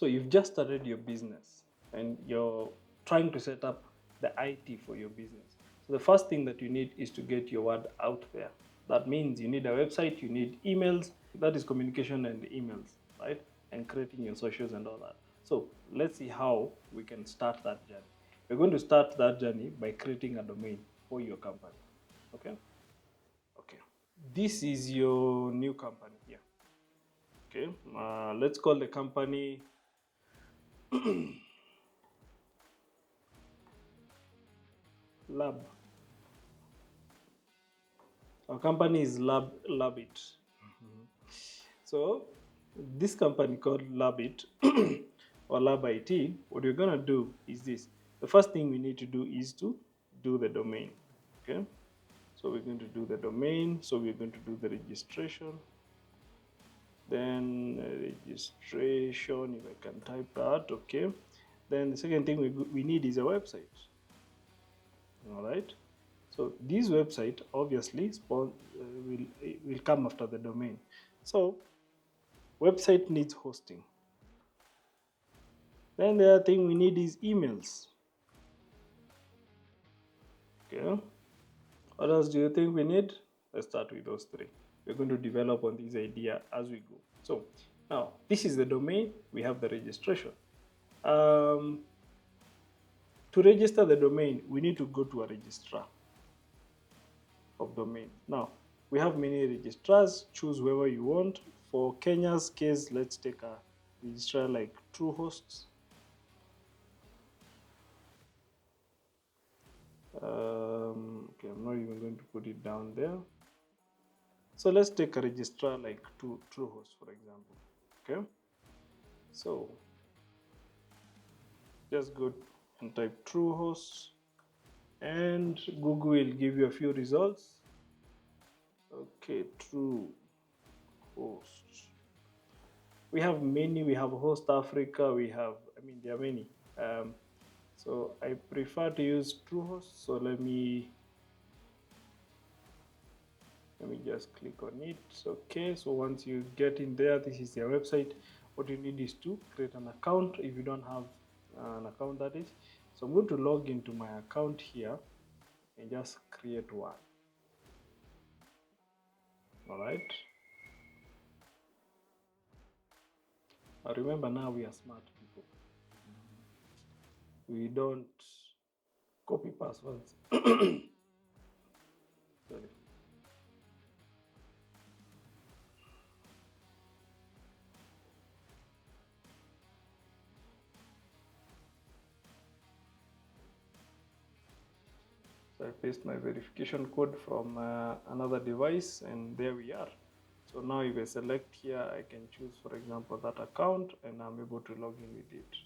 So you've just started your business and you're trying to set up the IT for your business. So the first thing that you need is to get your word out there. That means you need a website, you need emails, that is communication and emails, right? And creating your socials and all that. So let's see how we can start that journey. We're going to start that journey by creating a domain for your company. Okay? Okay. This is your new company here. Okay. Let's call the company Lab. Our company is Labit. So this company called Labit or Lab IT, what you're gonna do is this. The first thing we need to do is to do the domain. Okay. So we're going to do the domain. So we're going to do the registration. Then registration, if I can type that, okay. Then the second thing we need is a website. All right. So this website obviously will come after the domain. So website needs hosting. Then the other thing we need is emails. Okay. What else do you think we need? Let's start with those three. We're going to develop on this idea as we go. So now this is the domain. We have the registration. To register the domain, we need to go to a registrar of domain. Now, we have many registrars. Choose whoever you want. For Kenya's case, let's take a registrar like TrueHosts. Okay, I'm not even going to put it down there. So let's take a registrar like TrueHost, for example. Okay. So just go and type TrueHost, and Google will give you a few results. Okay, TrueHost. We have many. We have Host Africa. We have, there are many. So I prefer to use TrueHost. So let me just click on it. Okay, so once you get in there, this is their website. What you need is to create an account if you don't have an account, that is. So I'm going to log into my account here and just create one. All right. Now remember, now we are smart people. We don't copy passwords. Sorry. So I paste my verification code from another device, and there we are. So now if I select here, I can choose, for example, that account, and I'm able to log in with it.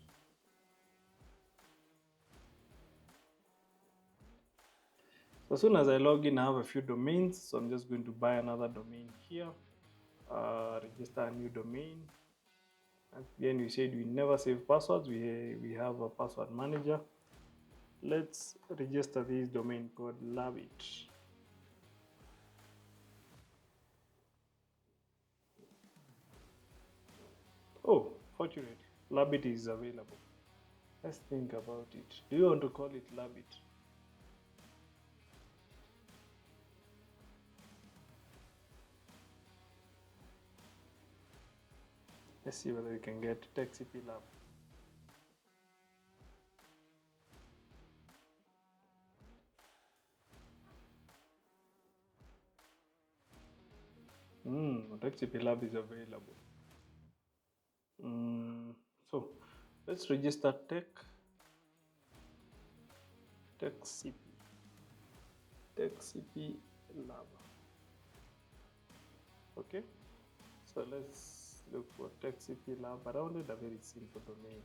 So as soon as I log in, I have a few domains. So I'm just going to buy another domain here, register a new domain. Again, we said we never save passwords. We have a password manager. Let's register this domain called Labit. Oh, fortunately, Labit is available. Let's think about it. Do you want to call it Labit? Let's see whether we can get TechCP Lab. TechCP Lab is available. So let's register TechCP Lab. Okay, so let's look for TechCP Lab. But I wanted a very simple domain.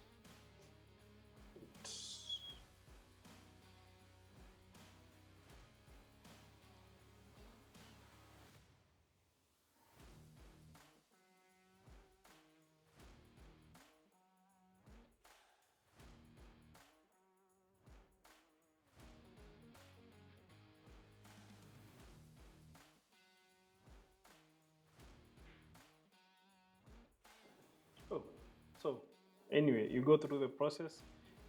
Oh, so Anyway, you go through the process,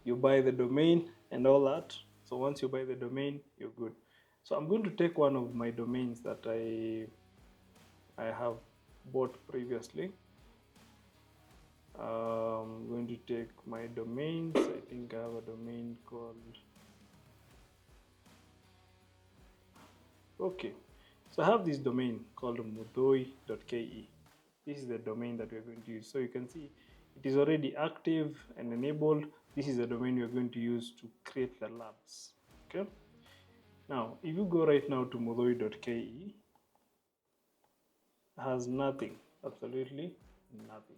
you buy the domain and all that. So once you buy the domain, you're good. So I'm going to take one of my domains that I have bought previously. I'm going to take my domains. I think I have a domain called, okay, so I have this domain called mudoi.ke. This is the domain that we're going to use. So you can see it is already active and enabled. This is the domain we're going to use to create the labs. Okay. Now, if you go right now to mudoi.ke, has nothing, absolutely nothing.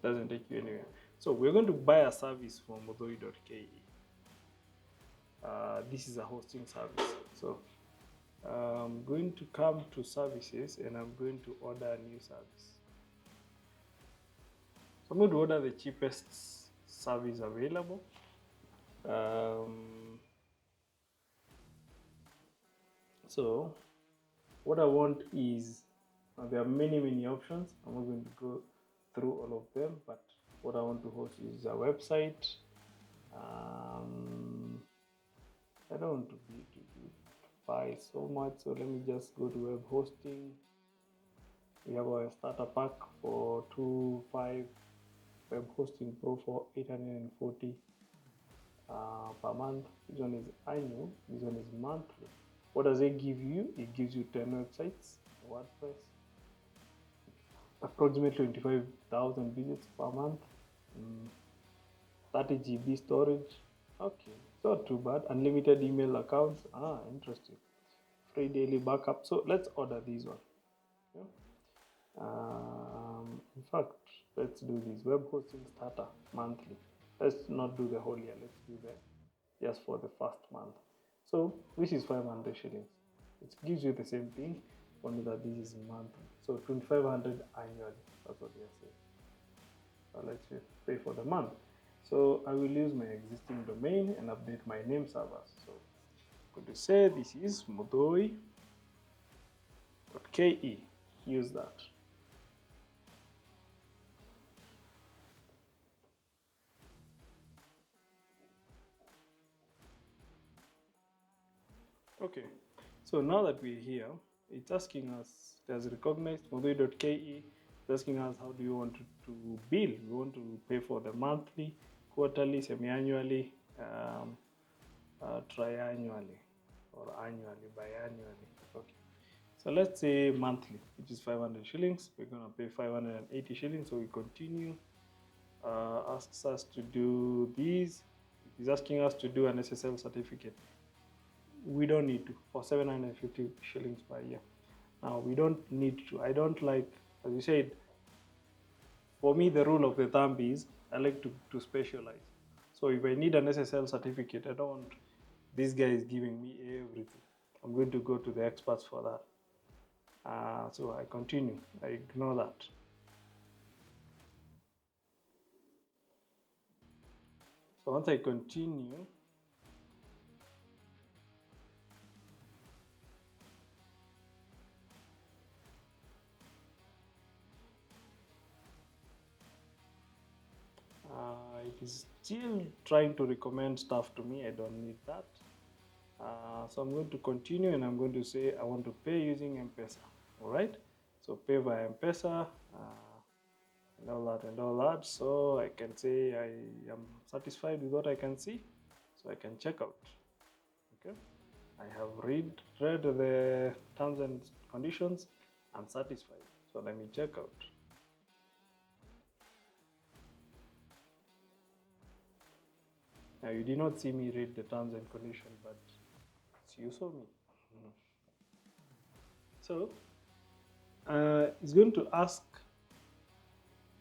Doesn't take you anywhere. So we're going to buy a service from mudoi.ke. This is a hosting service. So I'm going to come to services and I'm going to order a new service. So I'm going to order the cheapest service available. So what I want is, there are many options. I'm not going to go through all of them, but what I want to host is a website. I don't want to buy so much, so let me just go to web hosting. We have a starter pack for 2.5 web hosting pro for 840 per month. This one is annual, this one is monthly. What does it give you? It gives you 10 websites, WordPress, approximately 25,000 visits per month, 30 GB storage. Okay, it's not too bad. Unlimited email accounts. Interesting. Free daily backup. So let's order this one. Yeah. In fact, let's do this web hosting starter monthly. Let's not do the whole year. Let's do that just for the first month. So this is 500 shillings. It gives you the same thing, only that this is monthly. So 2,500 annually. That's what they are saying. So let's pay for the month. So I will use my existing domain and update my name servers. So I'm going to say this is mudoi.ke. Use that. Okay, so now that we're here, it's asking us, it has recognized mudoi.ke. It's asking us, how do you want to bill? We want to pay for the monthly, quarterly, semi-annually, triannually, or annually, biannually. Okay, so let's say monthly, which is 500 shillings. We're going to pay 580 shillings. So we continue. Asks us to do these. He's asking us to do an SSL certificate. We don't need to, for 750 shillings per year. Now we don't need to. I don't like, as you said, for me the rule of the thumb is I like to specialize. So if I need an SSL certificate, I don't want this guy is giving me everything. I'm going to go to the experts for that. So I continue. I ignore that. So once I continue, it is still trying to recommend stuff to me. I don't need that. So I'm going to continue and I'm going to say I want to pay using M-Pesa. All right. So pay via M-Pesa and all that. So I can say I am satisfied with what I can see. So I can check out. Okay. I have read the terms and conditions. I'm satisfied. So let me check out. Now you did not see me read the terms and conditions, but you saw me. So it's going to ask,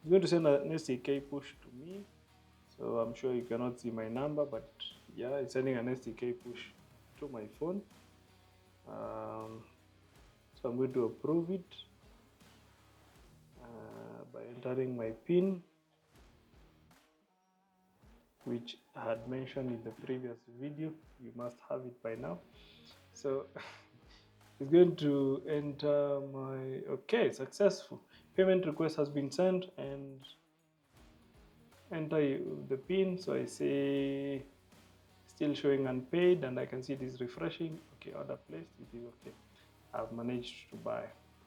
it's going to send an SDK push to me. So I'm sure you cannot see my number, but yeah, it's sending an SDK push to my phone. So I'm going to approve it by entering my PIN, which I had mentioned in the previous video. You must have it by now. So it's going to enter my, okay, successful. Payment request has been sent and enter the pin. So I say still showing unpaid, and I can see it is refreshing. Okay, order placed, it is okay. I've managed to buy.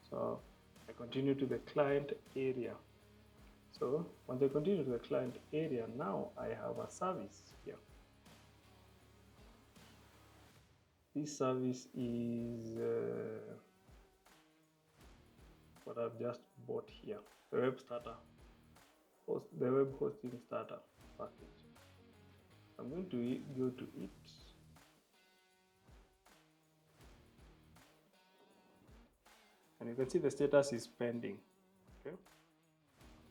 So I continue to the client area. So once I continue to the client area, now I have a service here. This service is what I've just bought here, the web starter, the web hosting starter package. I'm going to go to it. And you can see the status is pending. Okay.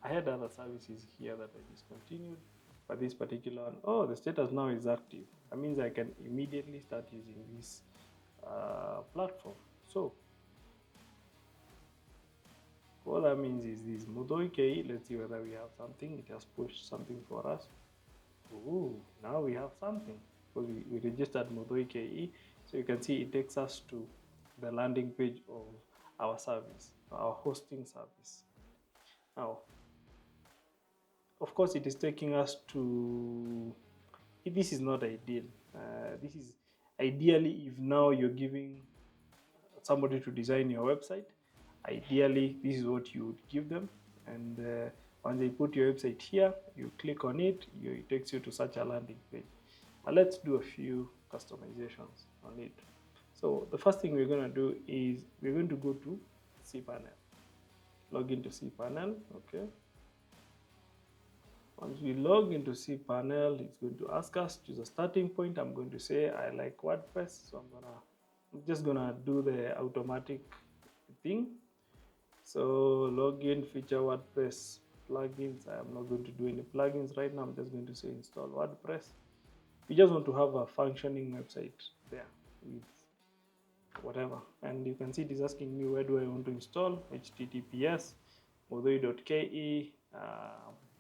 I had other services here that I discontinued, but this particular one, oh, the status now is active. That means I can immediately start using this platform. So what that means is this Mudoi KE, let's see whether we have something. It has pushed something for us. Ooh, now we have something because we registered Mudoi KE. So you can see it takes us to the landing page of our service, our hosting service. Now, of course, it is taking us to, this is not ideal. This is ideally if now you're giving somebody to design your website, ideally this is what you would give them. And once they put your website here, you click on it, it takes you to such a landing page. But let's do a few customizations on it. So the first thing we're going to do is we're going to go to cPanel. Log into cPanel, okay. Once we log into cPanel, it's going to ask us choose a starting point. I'm going to say I like WordPress, so I'm just gonna do the automatic thing. So login, feature WordPress plugins. I'm not going to do any plugins right now. I'm just going to say install WordPress. We just want to have a functioning website there with whatever. And you can see it is asking me where do I want to install. HTTPS modoi.ke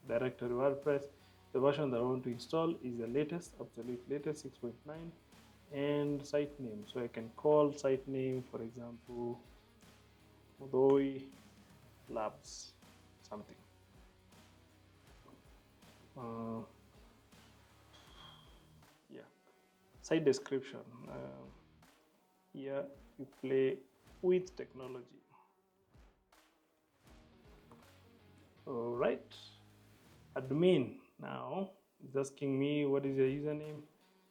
directory WordPress. The version that I want to install is the latest, absolute latest 6.9, and site name. So I can call site name, for example, Modoi Labs something. Yeah, site description. Here you play with technology. All right. Admin now is asking me what is your username,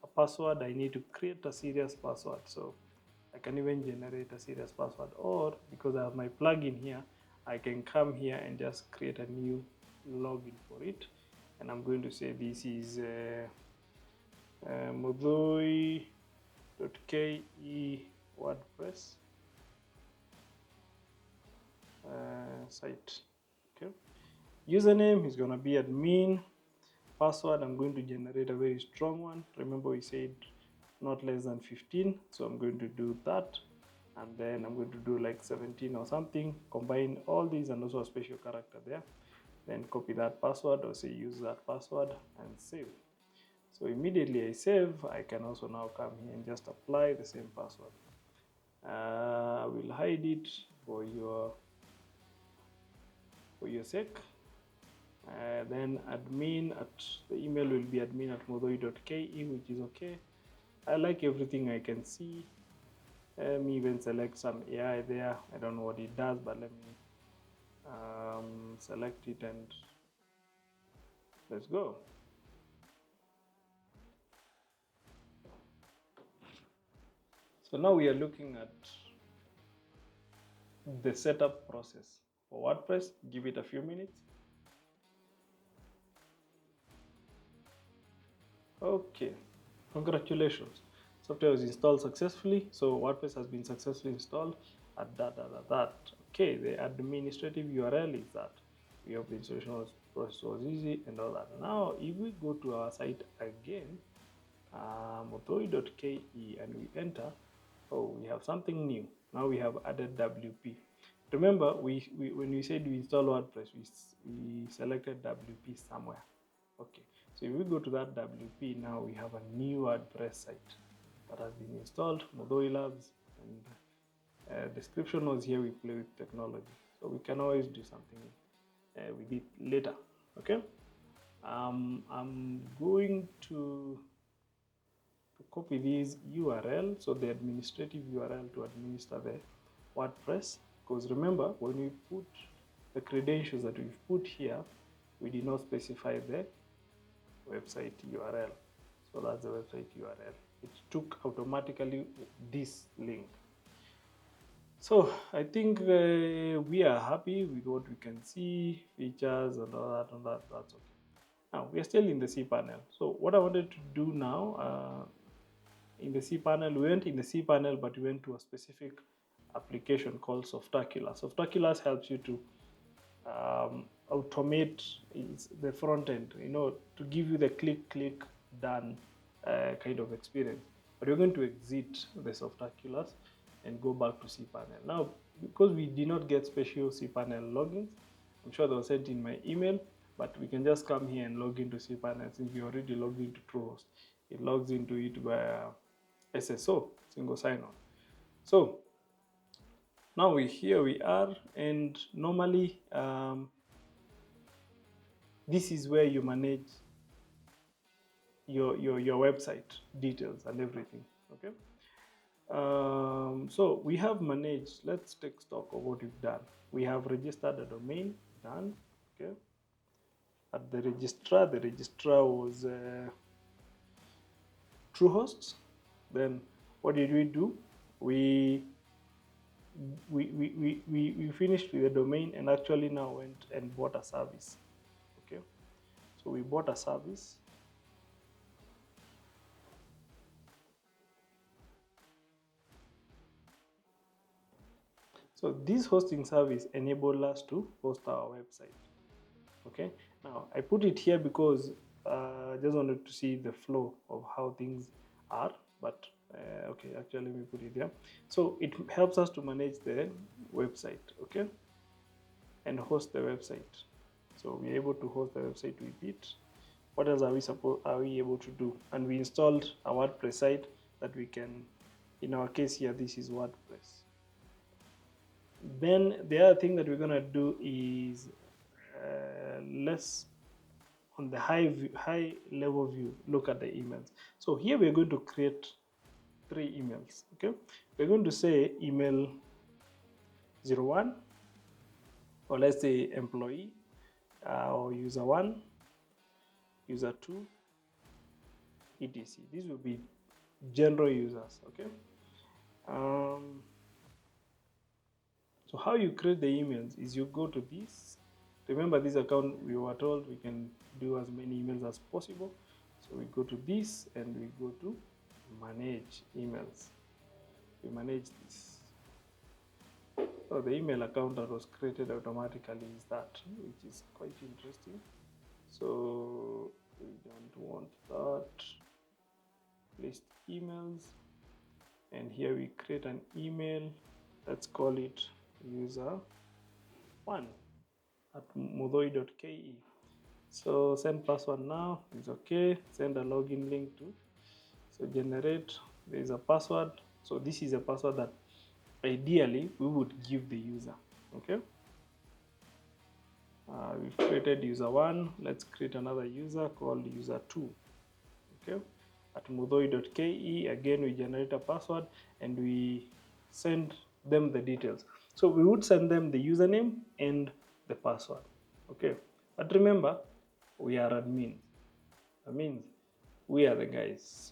a password. I need to create a serious password, so I can even generate a serious password, or because I have my plugin here, I can come here and just create a new login for it. And I'm going to say this is modoi.ke WordPress site. Okay. Username is going to be admin. Password, I'm going to generate a very strong one. Remember we said not less than 15, so I'm going to do that, and then I'm going to do like 17 or something, combine all these and also a special character there, then copy that password or say use that password and save. So immediately I save, I can also now come here and just apply the same password. I will hide it for your sake. Then admin at the email will be admin@modoi.ke, which is okay. I like everything I can see. Let me even select some AI there. I don't know what it does, but let me select it and let's go. So now we are looking at the setup process for WordPress. Give it a few minutes. Okay, congratulations. Software was installed successfully. So WordPress has been successfully installed at that. Okay, the administrative URL is that. We have the installation process was easy and all that. Now, if we go to our site again, modoi.ke, and we enter, oh, we have something new. Now we have added WP. Remember, when we said we install WordPress, we selected WP somewhere. Okay, so if we go to that WP, now we have a new WordPress site that has been installed, Modoi Labs, and description was here. We play with technology, so we can always do something with it later. Okay. I'm going to copy this URL, so the administrative URL to administer the WordPress. Because remember, when we put the credentials that we've put here, we did not specify the website URL. So that's the website URL. It took automatically this link. So I think we are happy with what we can see, features and all that, that's okay. Now we are still in the cPanel. So what I wanted to do now, in the cPanel, we went in the cPanel, but we went to a specific application called Softaculous. Softaculous helps you to automate the front end, to give you the click done kind of experience. But we're going to exit the Softaculous and go back to cPanel. Now, because we did not get special cPanel logins, I'm sure they were sent in my email, but we can just come here and log into cPanel since we already logged into TrueHost. It logs into it via SSO, single sign-on. So now here we are, and normally this is where you manage your website details and everything. Okay. So we have managed. Let's take stock of what we've done. We have registered a domain, done. Okay. At the registrar was TrueHost. Then what did we do? We finished with the domain and actually now went and bought a service. Okay. So we bought a service. So this hosting service enabled us to host our website. Okay. Now I put it here because I just wanted to see the flow of how things are. But okay, actually let me put it there. So it helps us to manage the website, okay, and host the website. So we're able to host the website with it. What else are we able to do? And we installed a WordPress site that we can, in our case here, this is WordPress. Then the other thing that we're gonna do is let's, on the high level view, look at the emails. So here we're going to create 3 emails. Okay, we're going to say email 01, or let's say employee, or user 1, user 2, etc. These will be general users. Okay. So how you create the emails is you go to this. Remember, this account, we were told we can do as many emails as possible. So we go to this and we go to manage emails. We manage this. So the email account that was created automatically is that, which is quite interesting. So we don't want that. List emails. And here we create an email. Let's call it user1 at mudhoi.ke. So send password now is okay. Send a login link to. So generate, there is a password. So this is a password that ideally we would give the user. Okay. We've created user 1. Let's create another user called user 2. Okay. At mudhoi.ke, again we generate a password and we send them the details. So we would send them the username and the password. Okay. But remember, we are admins. That means we are the guys.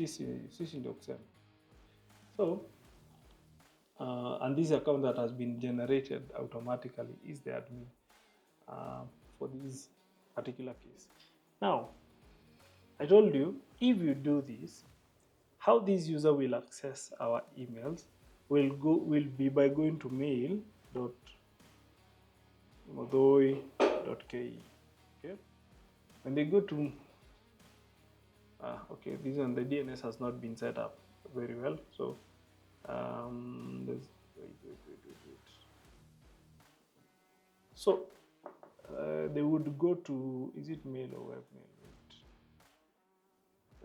So, and this account that has been generated automatically is the admin for this particular case. Now, I told you, if you do this, how this user will access our emails will be by going to mail.mudhoi.ke. Okay. When they go to okay, this one, the DNS has not been set up very well. So wait. So they would go to, is it mail or webmail?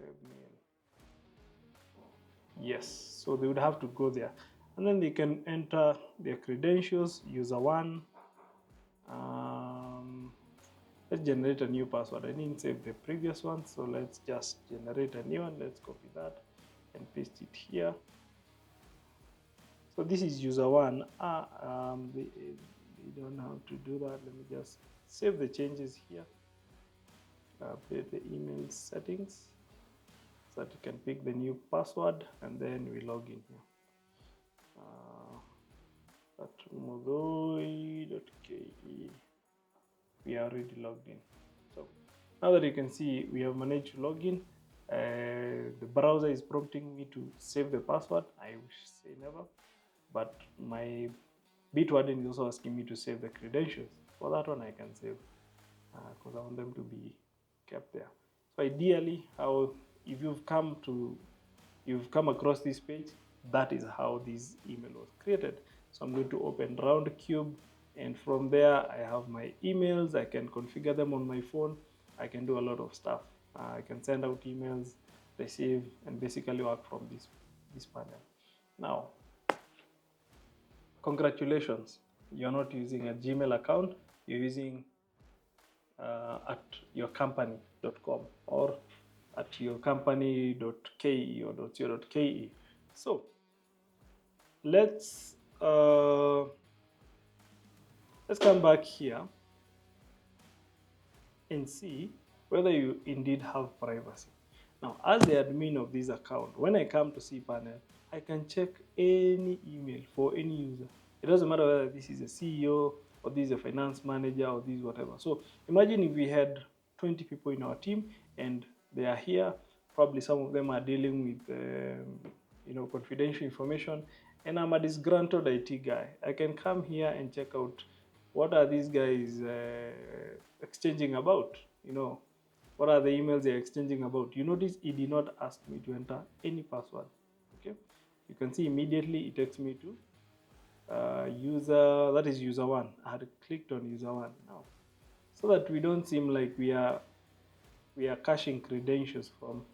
Webmail. Yes. So they would have to go there, and then they can enter their credentials. User 1. let's generate a new password. I didn't save the previous one, so let's just generate a new one. Let's copy that and paste it here. So this is user one. We don't have to do that. Let me just save the changes here. Update the email settings so that you can pick the new password, and then we log in here. At modoi.ke, we are already logged in. So now that you can see we have managed to log in, the browser is prompting me to save the password. I wish say never, but my Bitwarden is also asking me to save the credentials. For that one I can save because I want them to be kept there. So ideally, if you've come across this page, that is how this email was created. So I'm going to open Roundcube, and from there I have my emails. I can configure them on my phone. I can do a lot of stuff. I can send out emails, receive, and basically work from this panel. Now, congratulations, you're not using a Gmail account, you're using at yourcompany.com or at yourcompany.ke or .co.ke. So let's come back here and see whether you indeed have privacy. Now, as the admin of this account, when I come to cPanel, I can check any email for any user. It doesn't matter whether this is a CEO or this is a finance manager or this is whatever. So imagine if we had 20 people in our team and they are here. Probably some of them are dealing with confidential information, and I'm a disgruntled IT guy. I can come here and check out what are these guys exchanging about. What are the emails they're exchanging about? You notice it did not ask me to enter any password. Okay, you can see immediately it takes me to user, that is user one. I had clicked on user one now, so that we don't seem like we are caching credentials from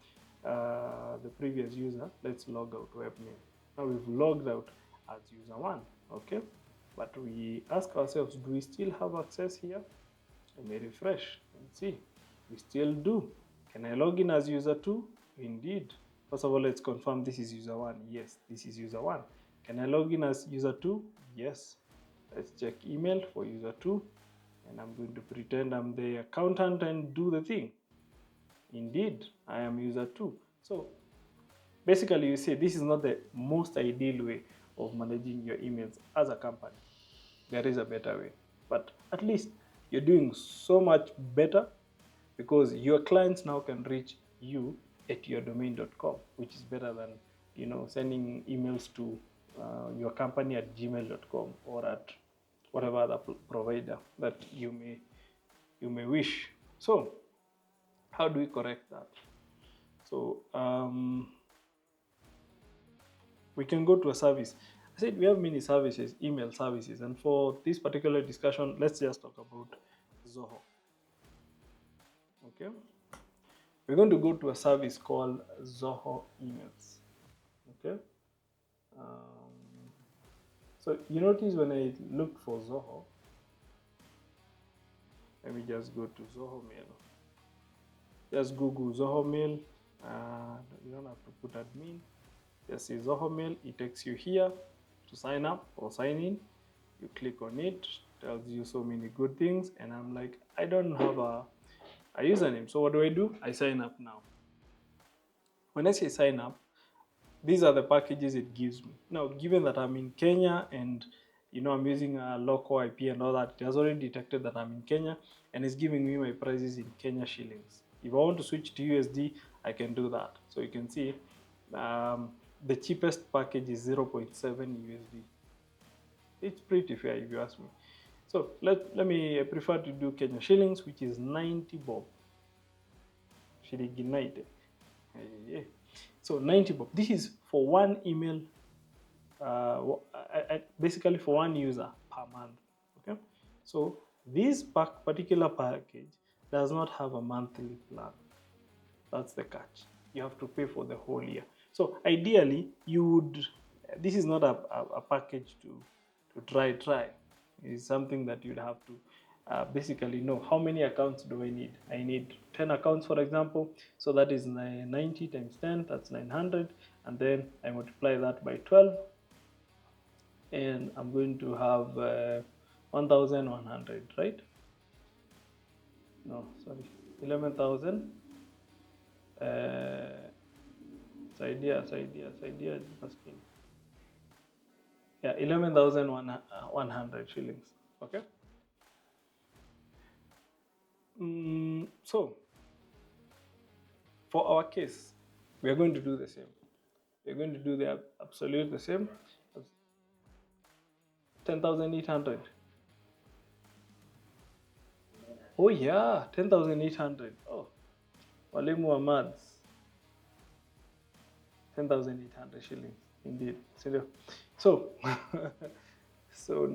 the previous user. Let's log out webmail. Now we've logged out as user one. Okay, but we ask ourselves, do we still have access here? I may refresh and see. We still do. Can I log in as user 2? Indeed. First of all, let's confirm this is user 1. Yes, this is user 1. Can I log in as user 2? Yes. Let's check email for user 2. And I'm going to pretend I'm the accountant and do the thing. Indeed, I am user 2. So basically, you see, this is not the most ideal way of managing your emails as a company. There is a better way. But at least you're doing so much better, because your clients now can reach you at yourdomain.com, which is better than sending emails to your company at gmail.com or at whatever other provider that you may wish. So how do we correct that? So we can go to a service. I said we have many services, email services, and for this particular discussion, let's just talk about Zoho. Okay, we're going to go to a service called Zoho Emails. Okay, so you notice when I look for Zoho, let me just go to Zoho Mail. Just Google Zoho Mail. You don't have to put admin. Just say Zoho Mail. It takes you here to sign up or sign in. You click on it, tells you so many good things, and I'm like, I don't have a username. So what do? I sign up now. When I say sign up, these are the packages it gives me. Now, given that I'm in Kenya and I'm using a local IP and all that, it has already detected that I'm in Kenya and it's giving me my prices in Kenya shillings. If I want to switch to USD, I can do that. So you can see the cheapest package is 0.7 USD. It's pretty fair if you ask me. So let me, I prefer to do Kenya shillings, which is 90 bob. Shilingi 90. Yeah. So 90 bob. This is for one email, basically for one user per month. Okay. So this particular package does not have a monthly plan. That's the catch. You have to pay for the whole year. So ideally, this is not a package to try. It's something that you'd have to basically know how many accounts do I need. I need 10 accounts, for example. So that is 90 times 10, that's 900. And then I multiply that by 12. And I'm going to have 1,100, right? No, sorry, 11,000. Idea. Yeah, 11,100 shillings. Okay. So for our case, we are going to do the same. We're going to do the absolute the same. 10,800. Oh yeah, 10,800. Oh, walimu wa maths. 10,800 shillings. Indeed. So, so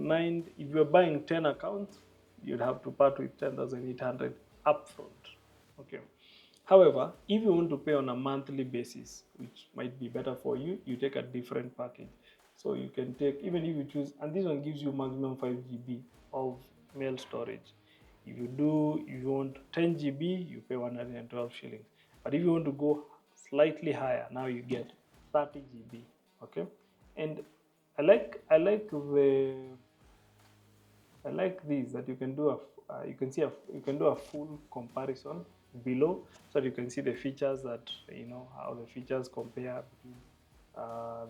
if you're buying 10 accounts, you'd have to part with 10,800 upfront. Okay. However, if you want to pay on a monthly basis, which might be better for you, you take a different package. So you can take, even if you choose, and this one gives you maximum 5 GB of mail storage. If you want 10 GB, you pay 112 shillings. But if you want to go slightly higher, now you get 30 GB. Okay, and I like this that you can do you can do a full comparison below, so that you can see the features that how the features compare between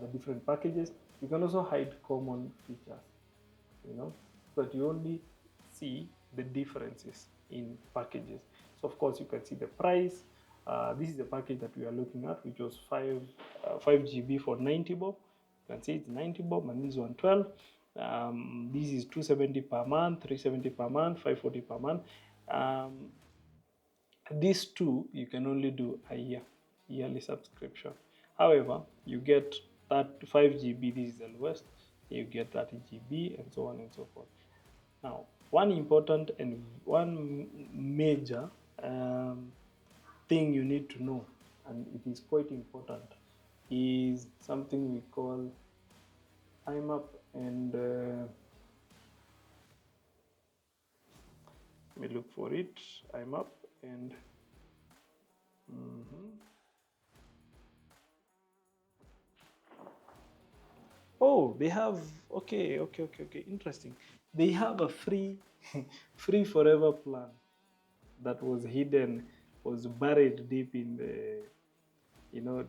the different packages. You can also hide common features, so that you only see the differences in packages. So of course you can see the price. This is the package that we are looking at, which was 5 GB for 90 bob. You can see it's 90 bob, and this is 112. This is 270 per month, 370 per month, 540 per month. These two you can only do a yearly subscription. However, you get that 5 GB, this is the lowest. You get 30 GB and so on and so forth. Now, one important and one major thing you need to know, and it is quite important, is something we call IMAP and let me look for it. IMAP and oh, they have okay, interesting. They have a free free forever plan that was hidden, was buried deep in the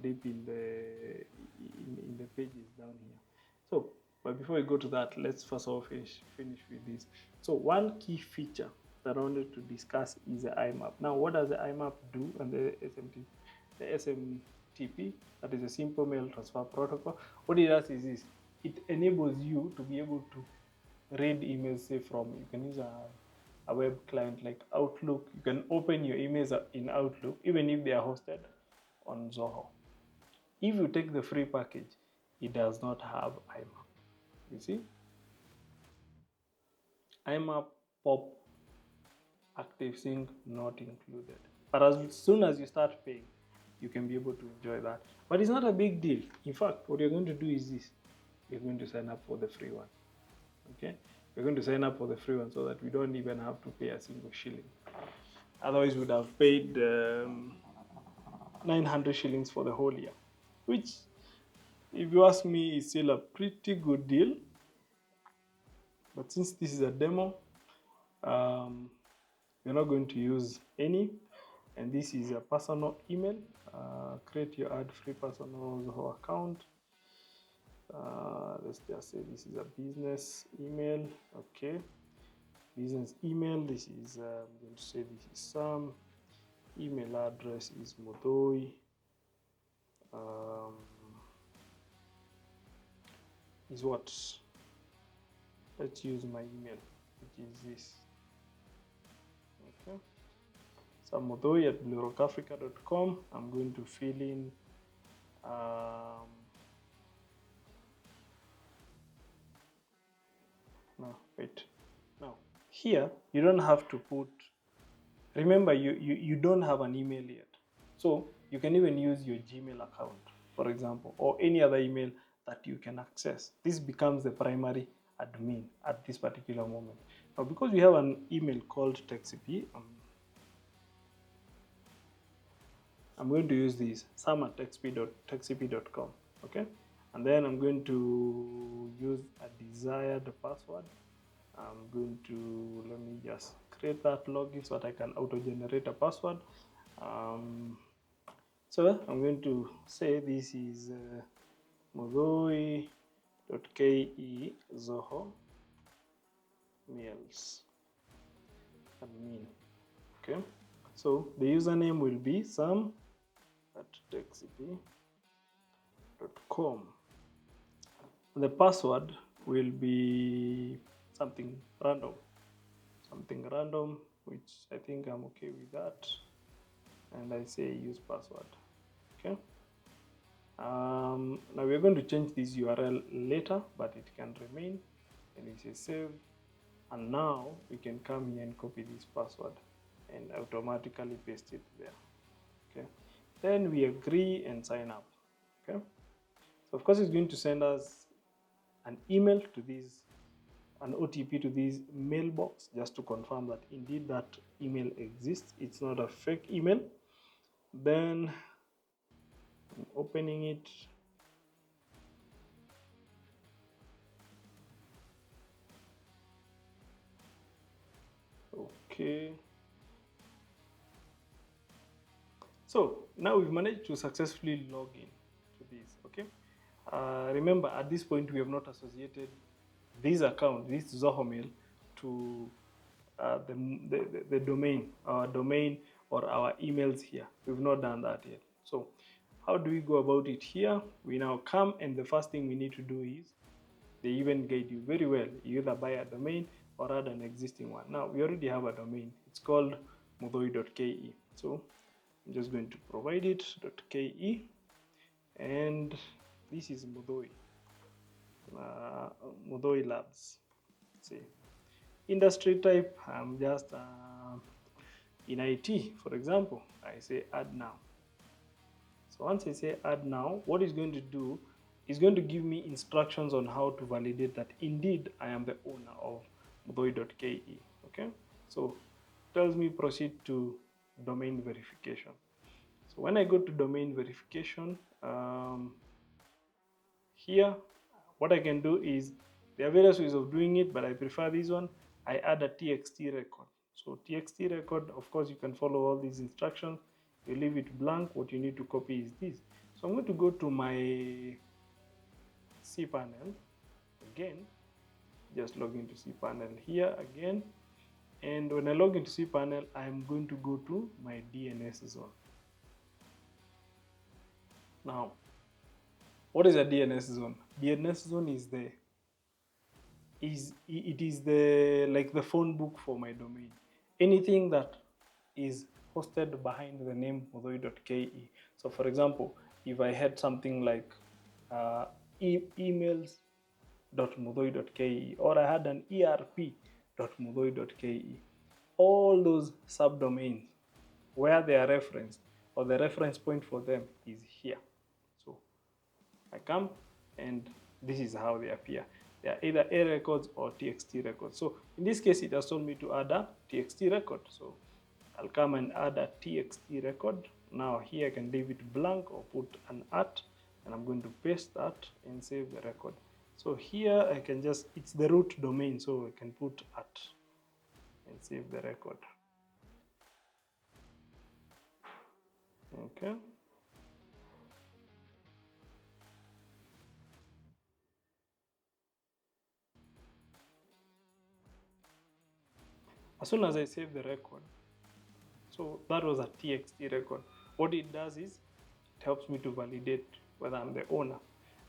deep in the pages down here. So, but before we go to that, let's first of all finish with this. So one key feature that I wanted to discuss is the IMAP. Now, what does the IMAP do and the SMTP, that is a simple mail transfer protocol? What it does is this: it enables you to be able to read emails, say from, you can use a web client like Outlook. You can open your emails in Outlook, even if they are hosted on Zoho. If you take the free package, it does not have IMAP. You see? IMAP, POP, Active Sync not included. But as soon as you start paying, you can be able to enjoy that. But it's not a big deal. In fact, what you're going to do is this: you're going to sign up for the free one. Okay? We're going to sign up for the free one so that we don't even have to pay a single shilling. Otherwise, we would have paid 900 shillings for the whole year, which, if you ask me, is still a pretty good deal. But since this is a demo, we're not going to use any. And this is a personal email. Create your ad-free personal Zoho account. Let's just say this is a business email. Okay, business email. This is I'm going to say this is Sam. Email address is Modoi. Is what? Let's use my email, which is this. Okay, samodoi at bluerockafrica.com. I'm going to fill in now here you don't have to put, remember you don't have an email yet, so you can even use your Gmail account, for example, or any other email that you can access. This becomes the primary admin at this particular moment. Now, because we have an email called TechCP, I'm going to use this sam@techcp.com, okay? And then I'm going to use a desired password. I'm going to, let me just create that login so that I can auto-generate a password. So I'm going to say this is mudhui.ke zoho meals admin, okay? So the username will be sam@techcp.com. The password will be something random, which I think I'm okay with that. And I say use password, okay? Now we're going to change this URL later, but it can remain. And we say save. And now we can come here and copy this password and automatically paste it there, okay? Then we agree and sign up, okay? So of course it's going to send us an email to this, an OTP to this mailbox, just to confirm that indeed that email exists. It's not a fake email. Then I'm opening it. Okay. So now we've managed to successfully log in to this, okay? Remember, at this point, we have not associated this account, this Zoho mail, to the domain, our domain or our emails here. We've not done that yet. So how do we go about it here? We now come, and the first thing we need to do is, they even guide you very well. You either buy a domain or add an existing one. Now, we already have a domain. It's called mudhui.ke. So I'm just going to provide it .ke, and this is Mudhui, Mudhui Labs. See, industry type, I'm just in IT, for example. I say add now. So once I say add now, what it's going to do is going to give me instructions on how to validate that indeed I am the owner of mudhui.ke, okay? So it tells me proceed to domain verification. So when I go to domain verification, here, what I can do is, there are various ways of doing it, but I prefer this one. I add a txt record. So txt record, of course, you can follow all these instructions. You leave it blank. What you need to copy is this. So I'm going to go to my cPanel again. Just log into cPanel here again. And when I log into cPanel, I'm going to go to my DNS zone. Now, what is a DNS zone? DNS zone is the like the phone book for my domain. Anything that is hosted behind the name mudhui.ke. So for example, if I had something like emails.mudhui.ke, or I had an erp.mudhui.ke, all those subdomains where they are referenced, or the reference point for them is here. So I come, and this is how they appear. They are either A records or TXT records. So in this case, it has told me to add a TXT record. So I'll come and add a TXT record. Now here I can leave it blank or put an @ and I'm going to paste that and save the record. So here I can just, it's the root domain, so I can put @ and save the record. Okay. As soon as I save the record, so that was a TXT record. What it does is, it helps me to validate whether I'm the owner.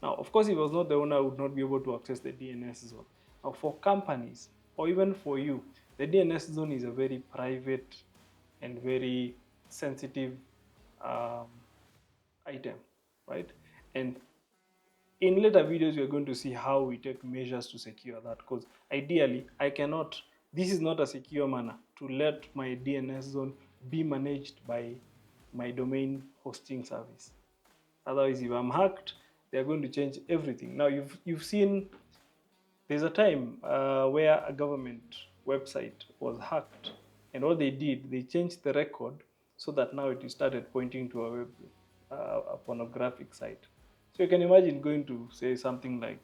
Now, of course, if I was not the owner, I would not be able to access the DNS zone. Now, for companies, or even for you, the DNS zone is a very private and very sensitive item, right? And in later videos, we are going to see how we take measures to secure that, because ideally, this is not a secure manner to let my DNS zone be managed by my domain hosting service. Otherwise, if I'm hacked, they're going to change everything. Now, you've seen, there's a time where a government website was hacked. And what they did, they changed the record so that now it started pointing to a pornographic site. So you can imagine going to say something like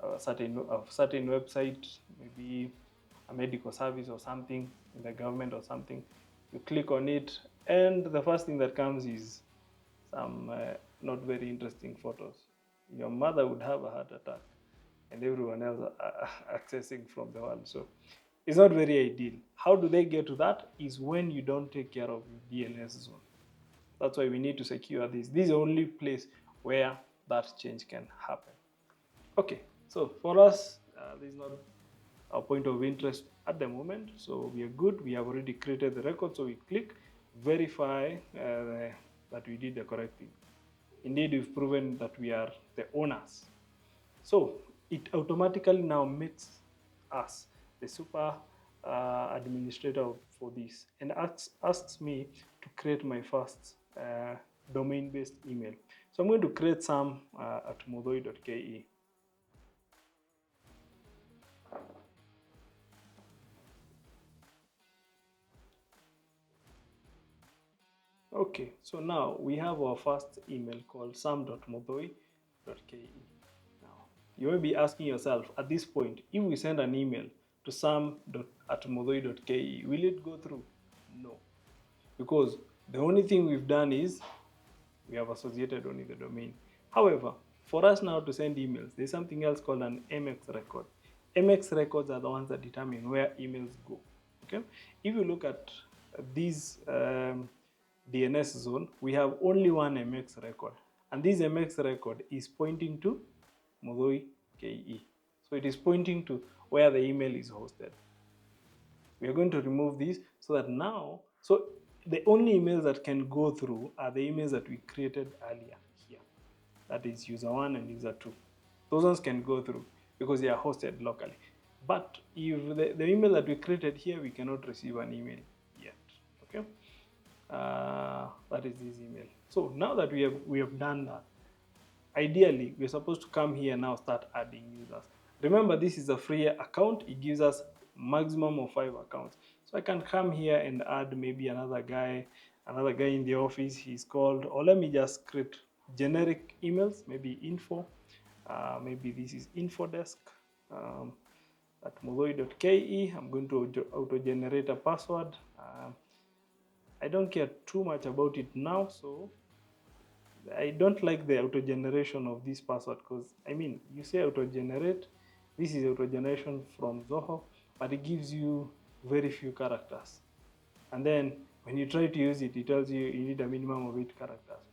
a certain website, maybe a medical service or something in the government or something. You click on it, and the first thing that comes is some not very interesting photos. Your mother would have a heart attack, and everyone else accessing from the world. So it's not very ideal. How do they get to that? Is when you don't take care of your DNS zone. That's why we need to secure this. This is the only place where that change can happen. Okay, so for us, this is not our point of interest at the moment. So we are good. We have already created the record. So we click verify that we did the correct thing. Indeed, we've proven that we are the owners. So it automatically now makes us the super administrator for this and asks me to create my first domain-based email. So I'm going to create some at modoi.ke. Okay, so now we have our first email called sam.modoi.ke. Now, you may be asking yourself at this point, if we send an email to sam.modoi.ke, will it go through? No, because the only thing we've done is we have associated only the domain. However, for us now to send emails, there's something else called an MX record. MX records are the ones that determine where emails go. Okay, if you look at these DNS zone, we have only one MX record, and this MX record is pointing to Modoi KE. So it is pointing to where the email is hosted. We are going to remove this so that now, so the only emails that can go through are the emails that we created earlier here. That is user 1 and user 2. Those ones can go through because they are hosted locally. But if the email that we created here, we cannot receive an email yet. Okay, that is this email. So now that we have done that, ideally we're supposed to come here now, start adding users. Remember, this is a free account. It gives us maximum of 5 accounts. So I can come here and add maybe another guy in the office. He's called, or let me just create generic emails, maybe info. Maybe this is infodesk at modoi.ke. I'm going to auto-generate a password. I don't care too much about it now, so I don't like the auto-generation of this password because, I mean, you say auto-generate, this is auto-generation from Zoho, but it gives you very few characters. And then when you try to use it, it tells you you need a minimum of 8 characters.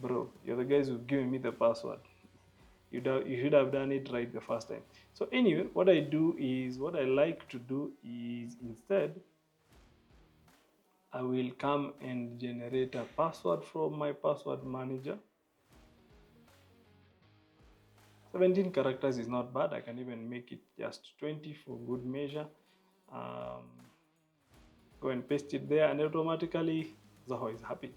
Bro, you're the guys who've given me the password. You should have done it right the first time. So anyway, what I like to do is instead, I will come and generate a password from my password manager. 17 characters is not bad. I can even make it just 20 for good measure. Go and paste it there, and automatically Zoho is happy.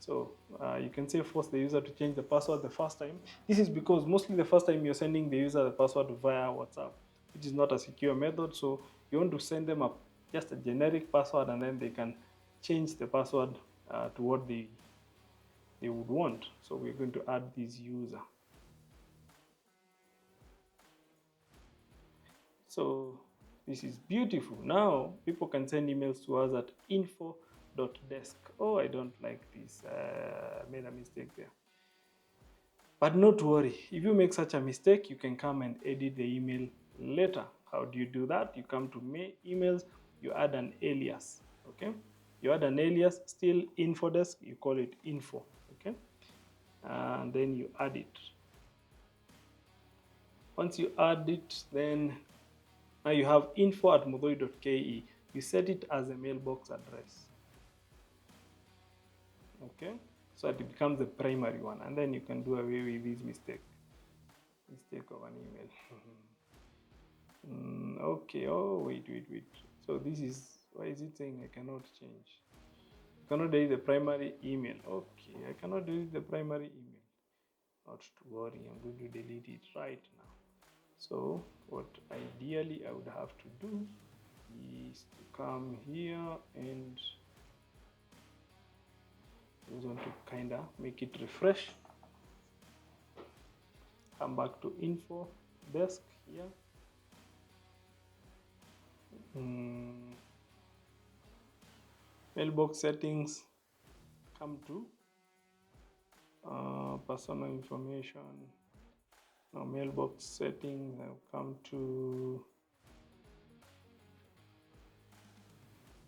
So you can say force the user to change the password the first time. This is because mostly the first time you're sending the user the password via WhatsApp, which is not a secure method. So you want to send them just a generic password, and then they can change the password to what they would want. So we're going to add this user. So this is beautiful. Now people can send emails to us at info.desk. Oh, I don't like this. Made a mistake there. But not to worry. If you make such a mistake, you can come and edit the email later. How do you do that? You come to emails, you add an alias. Okay, you add an alias, still infodesk, you call it info. Okay, and then you add it. Once you add it, then now you have info@modoi.ke. You set it as a mailbox address. Okay, so it becomes the primary one, and then you can do away with this mistake of an email. Okay, oh wait. So this is, why is it saying I cannot change? I cannot delete the primary email. Okay, I cannot delete the primary email. Not to worry, I'm going to delete it right now. So what ideally I would have to do is to come here and we want to kind of make it refresh. Come back to info desk here. Mailbox settings, come to personal information. Now mailbox settings, I'll come to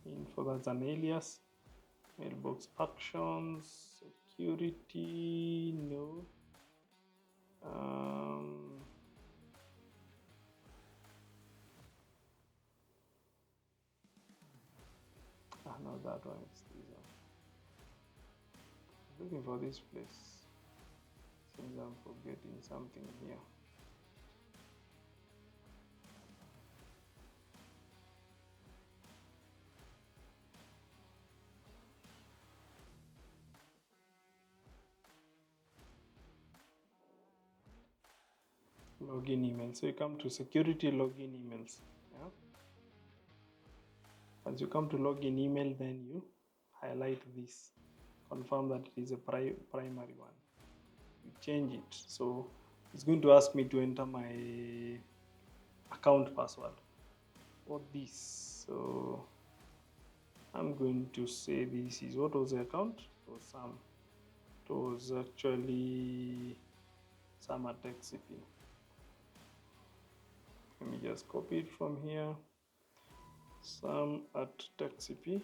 info, that's an alias. Mailbox actions, security, no. No, that one is this one. Looking for this place. Seems I'm forgetting something here. Login email. So you come to security login emails. Yeah. Once you come to login email, then you highlight this. Confirm that it is a primary one. You change it. So it's going to ask me to enter my account password for this. So I'm going to say this is, what was the account? It was Sam. It was actually Sam at TechCP. Let me just copy it from here. Sam at TechCP.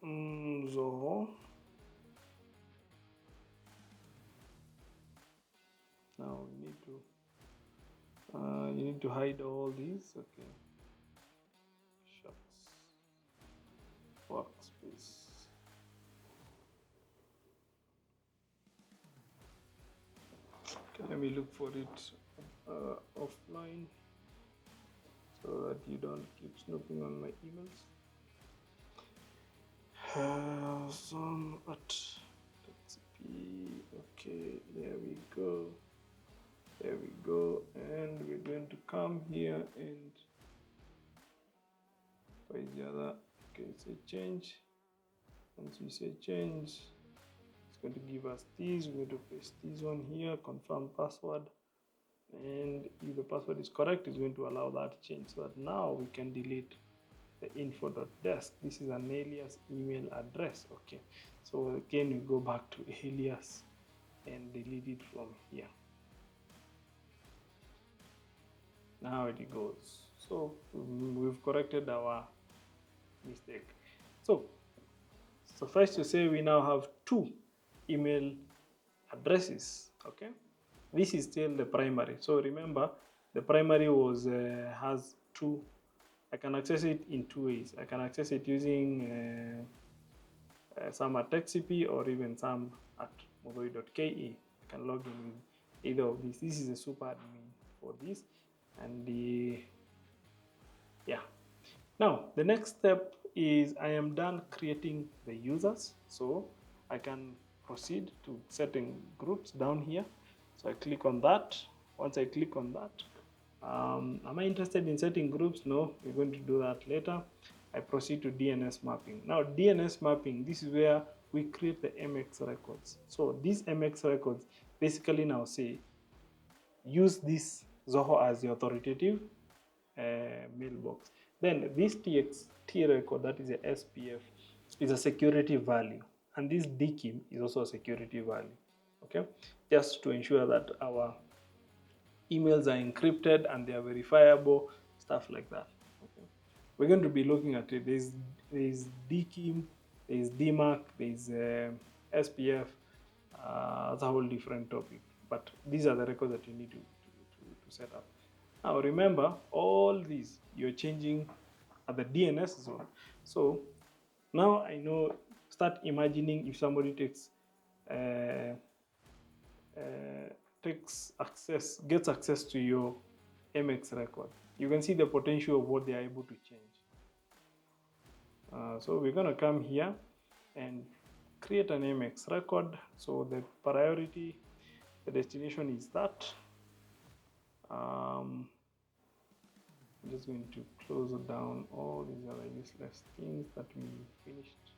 Zoho. Now we need to you need to hide all these. Okay. Shucks. Workspace. Okay, let me look for it offline so that you don't keep snooping on my emails. Some at TechCP. Okay, there we go. There we go, and we're going to come here and where is the other? Okay, say change. Once we say change, it's going to give us this. We're going to paste this one here, confirm password, and if the password is correct, it's going to allow that change. So that now we can delete the info.desk. This is an alias email address. Okay, so again we go back to alias and delete it from here. Now it goes. So we've corrected our mistake. So suffice to say, we now have two email addresses. Okay, this is still the primary. So remember, the primary was has two. I can access it in two ways. I can access it using Sam at TechCP or even Sam at movoi.ke. I can log in with either of these. This is a super admin for this, and yeah. Now the next step is I am done creating the users, so I can proceed to setting groups down here. So I click on that. Once I click on that, am I interested in setting groups? No, we're going to do that later. I proceed to DNS mapping. Now DNS mapping, this is where we create the MX records. So these MX records basically now say use this Zoho as the authoritative mailbox. Then this TXT record, that is a SPF, is a security value, and this DKIM is also a security value. Okay, just to ensure that our emails are encrypted and they are verifiable, stuff like that. Okay, we're going to be looking at it. There's DKIM, there's DMARC, there's SPF. That's a whole different topic. But these are the records that you need to set up. Now remember, all these you're changing at the DNS zone. So now I know, start imagining if somebody gets access to your MX record. You can see the potential of what they are able to change. So we're going to come here and create an MX record. So the priority, the destination is that. I'm just going to close down all these other useless things that we finished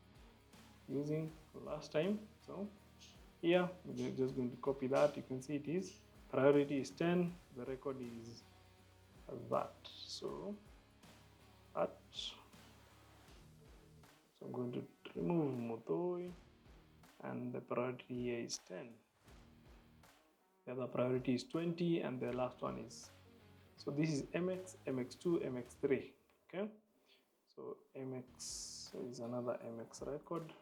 using last time. So here we're just going to copy that. You can see it is priority is 10, the record is that. So that, so I'm going to remove Motoi, and the priority here is 10. The other priority is 20, and the last one is, so this is MX, MX2, MX3. Okay, so MX is another MX record.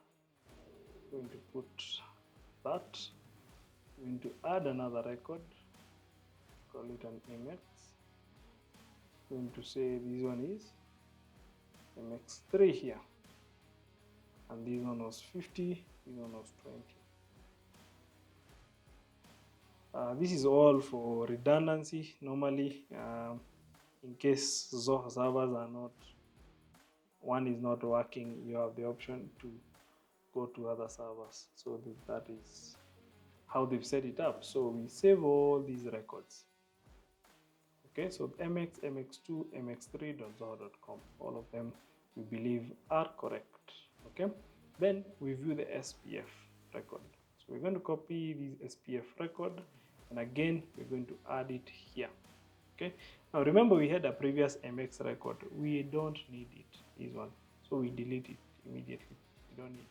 I'm going to put that. I'm going to add another record, call it an MX. I'm going to say this one is MX3 here, and this one was 50, this one was 20. This is all for redundancy. Normally, in case Zoho servers are not, one is not working, you have the option to go to other servers. So that is how they've set it up. So we save all these records. Okay, so MX, MX2, MX3.zoho.com, all of them we believe are correct. Okay, then we view the SPF record. So we're going to copy this SPF record, and again we're going to add it here. Okay, now remember we had a previous MX record. We don't need it, this one, so we delete it immediately. We don't need it.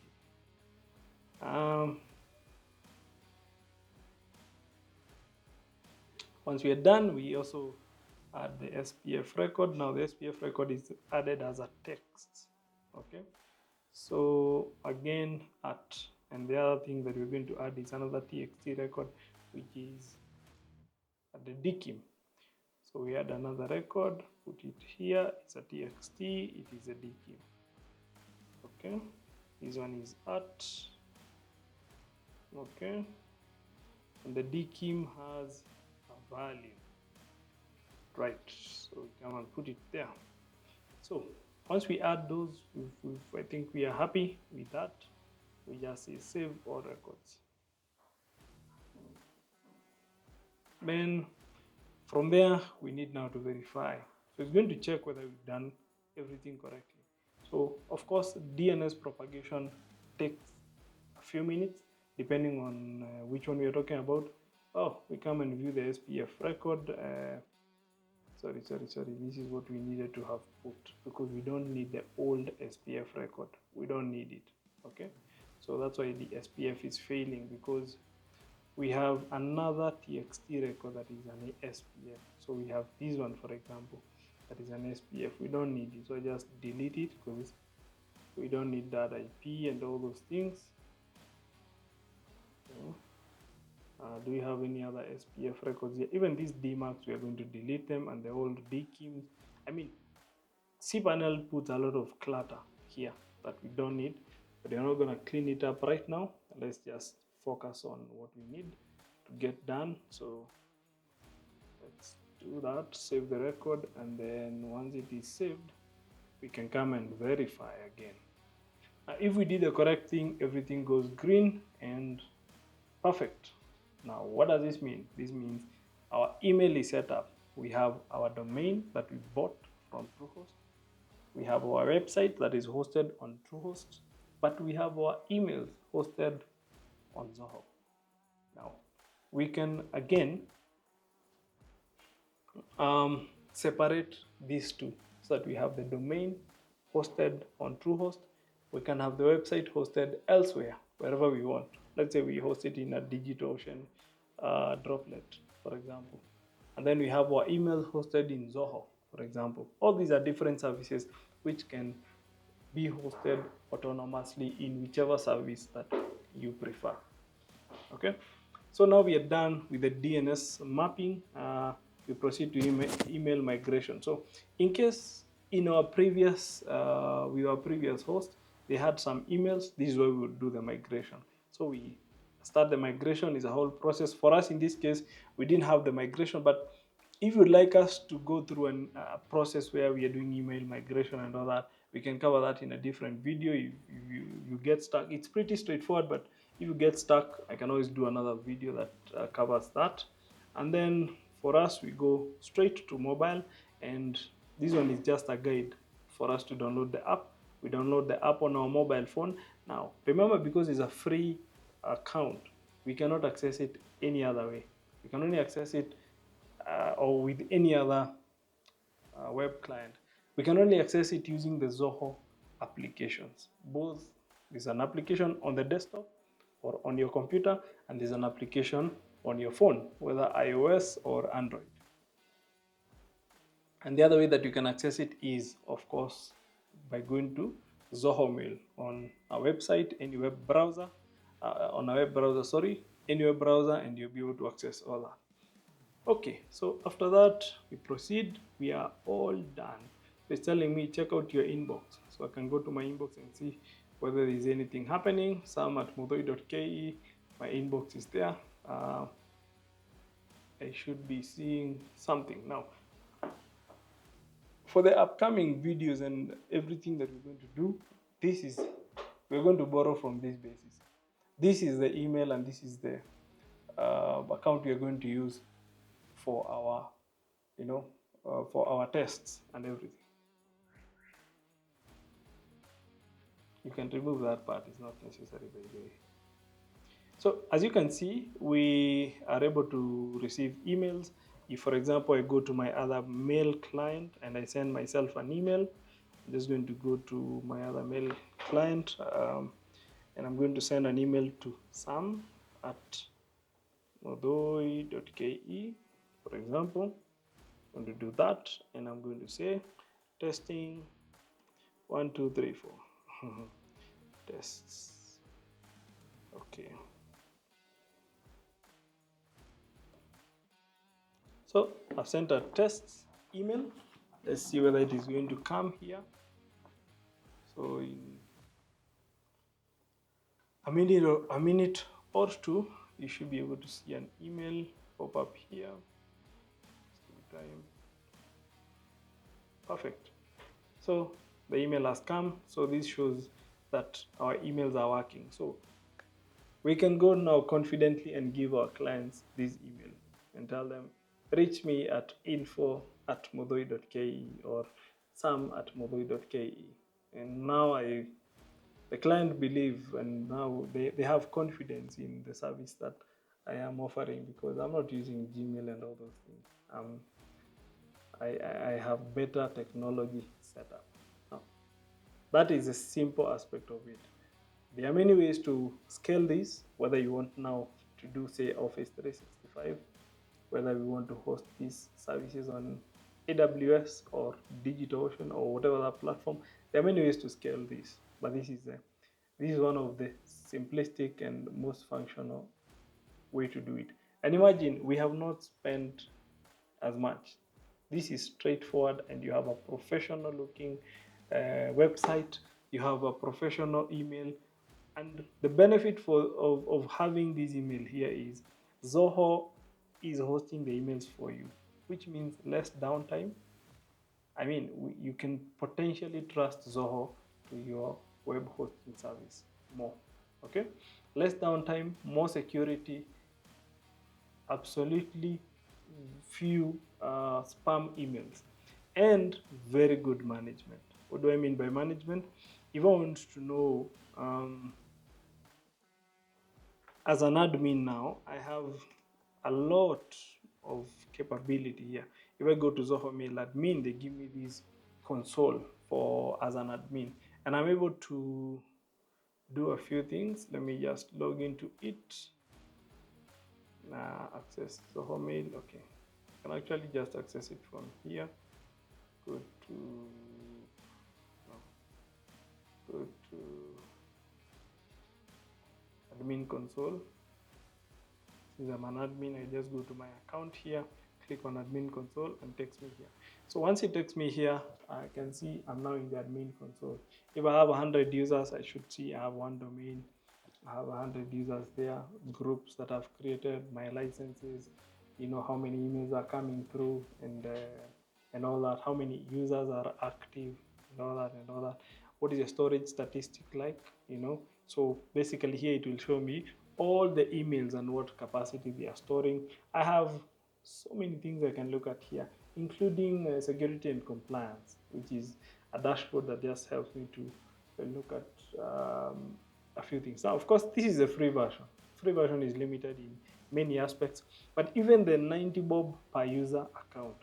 Once we are done, we also add the SPF record. Now the SPF record is added as a text. Okay, so again and the other thing that we're going to add is another TXT record, which is at the DKIM. So we add another record, put it here, it's a TXT, it is a DKIM. Okay, this one is at, okay, and the DKIM has a value, right? So we come and put it there. So once we add those, I think we are happy with that. We just say save all records. Then from there, we need now to verify. So it's going to check whether we've done everything correctly. So of course, DNS propagation takes a few minutes, depending on which one we are talking about. Oh, we come and view the SPF record. Sorry, this is what we needed to have put, because we don't need the old SPF record. We don't need it, okay? So that's why the SPF is failing, because we have another TXT record that is an SPF. So we have this one, for example, that is an SPF. We don't need it, so I just delete it, because we don't need that IP and all those things. Do we have any other SPF records here? Even these DMARCs, we are going to delete them, and the old DKIMs. I mean, cPanel puts a lot of clutter here that we don't need, but we're not going to clean it up right now. Let's just focus on what we need to get done. So let's do that, save the record, and then once it is saved, we can come and verify again. If we did the correct thing, everything goes green and perfect. Now, what does this mean? This means our email is set up. We have our domain that we bought from Truehost. We have our website that is hosted on Truehost, but we have our emails hosted on Zoho. Now, we can again separate these two, so that we have the domain hosted on Truehost. We can have the website hosted elsewhere, wherever we want. Let's say we host it in a DigitalOcean droplet, for example. And then we have our email hosted in Zoho, for example. All these are different services which can be hosted autonomously in whichever service that you prefer. Okay, so now we are done with the DNS mapping. We proceed to email migration. So in case in our previous, with our previous host, they had some emails, this is where we would do the migration. So we start the migration, is a whole process. For us in this case, we didn't have the migration, but if you'd like us to go through a process where we are doing email migration and all that, we can cover that in a different video. If you get stuck, it's pretty straightforward, but if you get stuck, I can always do another video that covers that. And then for us, we go straight to mobile, and this one is just a guide for us to download the app. We download the app on our mobile phone. Now, remember, because it's a free account, we cannot access it any other way. We can only access it or with any other web client. We can only access it using the Zoho applications. Both, there's an application on the desktop or on your computer, and there's an application on your phone, whether iOS or Android. And the other way that you can access it is, of course, by going to Zoho Mail on a website, any web browser, any web browser, and you'll be able to access all that. Okay, so after that, we proceed. We are all done. It's telling me check out your inbox. So I can go to my inbox and see whether there's anything happening. sam@modoi.ke. My inbox is there. I should be seeing something. Now, for the upcoming videos and everything that we're going to do, we're going to borrow from this basis. This is the email, and this is the account we are going to use for our, for our tests and everything. You can remove that part, it's not necessary, by the way. So as you can see, we are able to receive emails. If, for example, I go to my other mail client and I send myself an email, I'm just going to go to my other mail client, and I'm going to send an email to sam@modoi.ke, for example. I'm going to do that, and I'm going to say testing 1, 2, 3, 4 tests. Okay. So I've sent a test email. Let's see whether it is going to come here. So in a minute or two, you should be able to see an email pop up here. Time. Perfect. So the email has come. So this shows that our emails are working. So we can go now confidently and give our clients this email and tell them, reach me at info@modoi.ke or sam@modoi.ke. And now the client believe, and now they have confidence in the service that I am offering, because I'm not using Gmail and all those things. I have better technology set up. Now, that is a simple aspect of it. There are many ways to scale this, whether you want now to do, say, Office 365, whether we want to host these services on AWS or DigitalOcean or whatever that platform. There are many ways to scale this, but this is one of the simplistic and most functional way to do it. And imagine, we have not spent as much. This is straightforward, and you have a professional looking website, you have a professional email, and the benefit of having this email here is Zoho is hosting the emails for you, which means less downtime. I mean, you can potentially trust Zoho to your web hosting service more. Okay, less downtime, more security, absolutely few spam emails, and very good management. What do I mean by management? If I want to know, as an admin now, I have a lot of capability here. If I go to Zoho Mail Admin, they give me this console for as an admin, and I'm able to do a few things. Let me just log into it. Access Zoho Mail. Okay, I can actually just access it from here. Go to admin console. Since I'm an admin, I just go to my account here, click on admin console, and takes me here. So once it takes me here, I can see I'm now in the admin console. If I have 100 users, I should see I have one domain. I have 100 users there, groups that I've created, my licenses, how many emails are coming through, and all that, how many users are active, and all that. What is the storage statistic like, So basically here it will show me all the emails and what capacity they are storing. I have so many things I can look at here, including security and compliance, which is a dashboard that just helps me to look at a few things. Now, of course, this is a free version. Free version is limited in many aspects, but even the 90 bob per user account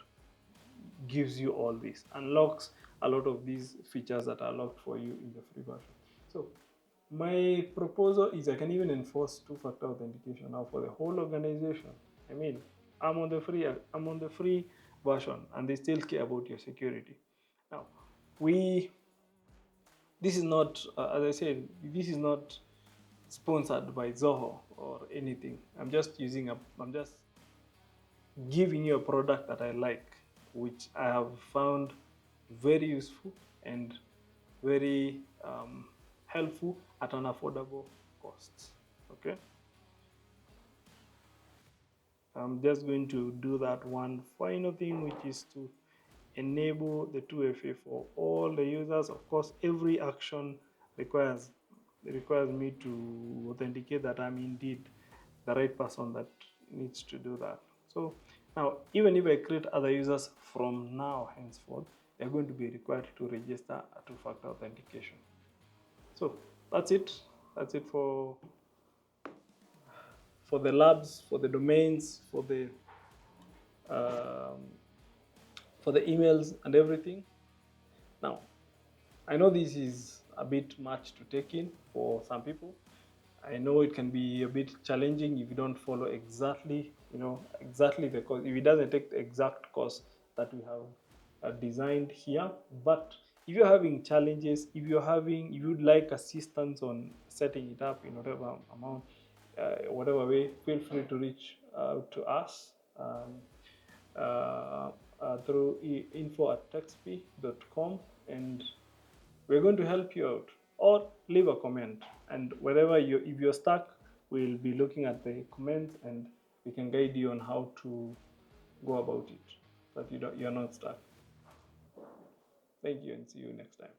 gives you all this, unlocks a lot of these features that are locked for you in the free version. So my proposal is I can even enforce two-factor authentication now for the whole organization. I mean, I'm on the free version, and they still care about your security. Now, we this is not, as I said, this is not sponsored by Zoho or anything. I'm just giving you a product that I like, which I have found very useful and very helpful at an affordable cost. Okay, I'm just going to do that one final thing, which is to enable the 2FA for all the users. Of course, every action requires me to authenticate that I'm indeed the right person that needs to do that. So now, even if I create other users from now henceforth, they're going to be required to register a two-factor authentication. So that's it. That's it for the labs, for the domains, um, for the emails and everything. Now, I know this is a bit much to take in for some people. I know it can be a bit challenging if you don't follow exactly, exactly the course, if it doesn't take the exact course that we have designed here. But if you're having challenges, if you'd like assistance on setting it up in whatever amount, whatever way, feel free to reach out to us through info@textp.com, and we're going to help you out, or leave a comment. And if you're stuck, we'll be looking at the comments and we can guide you on how to go about it so that you're not stuck. Thank you, and see you next time.